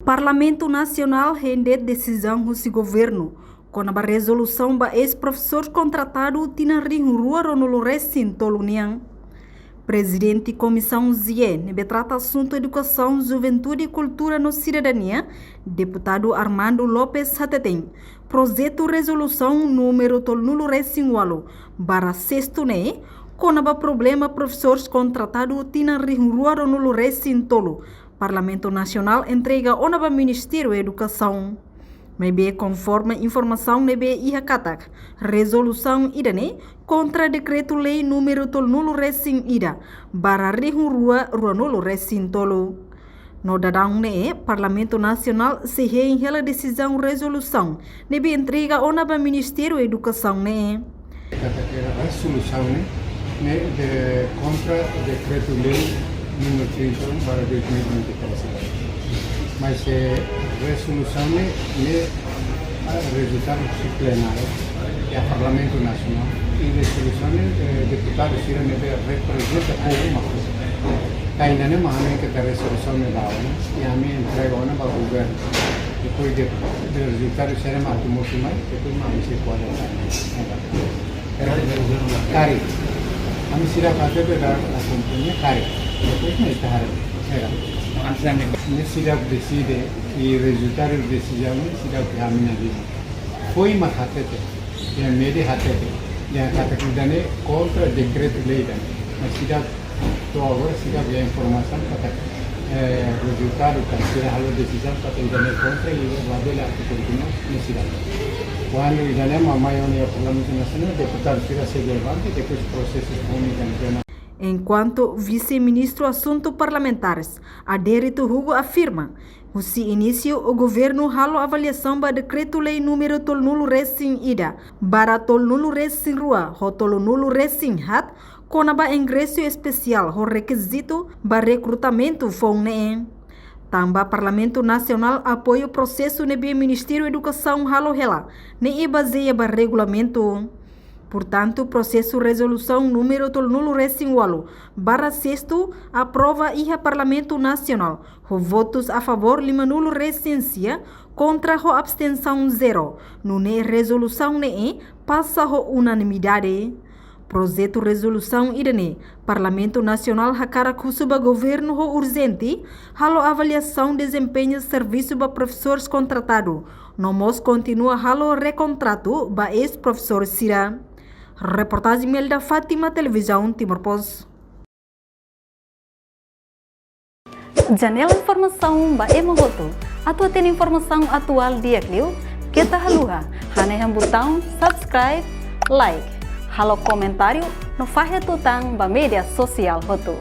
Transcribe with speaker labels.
Speaker 1: Parlamento Nacional rende decisão do governo com a resolução da ex-professor contratado Tina Rua Ronolo Recinto Lunian. Presidente Comissão ZIE, nebe trata assunto educação, juventude e cultura no cidadania, deputado Armando Lopes Hatetem. Projeto resolução número tolnulo recingualo, bara sexto ne, com a problema professores contratado Tina Rua Ronolo Recintolo. Parlamento Nacional entrega ao Ministério da Educação. Mebe conforme informação nebe ihakatak, resolução idane contra decreto-lei número tolnulo recin ida, bara rua ruanolo recin tolo. No dadang ne, Parlamento Nacional se reenhela decisão resolução, nebe entrega ao Ministério da Educação ne.
Speaker 2: Resolução ne de contra decreto-lei número 31 para 2023. Mas resolução é resultado plenário do Parlamento Nacional e resolução deputados irão representa alguma coisa. Ainda não há que a resolução é dada e a minha entrega ao governo. Depois de resultado será mais do muito mais, depois mais se pode dar. Cari, a minha cidade vai ter a companhia Cari, depois mais tarde. Cidade decide e o resultado da decisão é cidade que a minha vida. Foi uma hatete, a média hatete, a categoria contra o decreto-lei. Mas cidade, agora cidade a informação para o resultado que será a decisão para entender contra e o modelo que continua na cidade. Quando iremos a maioria do Parlamento Nacional, o deputado será se levante e depois processos comunicacionais.
Speaker 1: Enquanto vice-ministro Assuntos Parlamentares, Adérito Hugo afirma que se início o governo halo avaliação do decreto-lei número tolnulo recin ida, para tolnulo recin rua, ho tolnulo recin hat, com a ingresso especial, o requisito para recrutamento fone. Também Parlamento Nacional apoia o processo no Ministério da Educação halo hela, ne baseia para regulamento. Portanto, processo resolução número tolnulo recingualo, barra sexto, aprova e Parlamento Nacional. O votos a favor limanulo recência, contra o abstenção zero. No ne resolução ne passa a unanimidade. Projeto resolução idane, Parlamento Nacional hakara kusuba governo ho urgente, halo avaliação desempenho serviço ba professores contratado. Nomos continua halo recontrato ba ex-professor Sira. Reportagem Melda Fátima, Televisão Timor-Post.
Speaker 3: Janela Informação ba Emohoto. Atua tem informação atual dia Clio. Kita haluha. Haneham botão subscribe, like. Halo comentário no Fahe Tutang ba media sosial Hoto.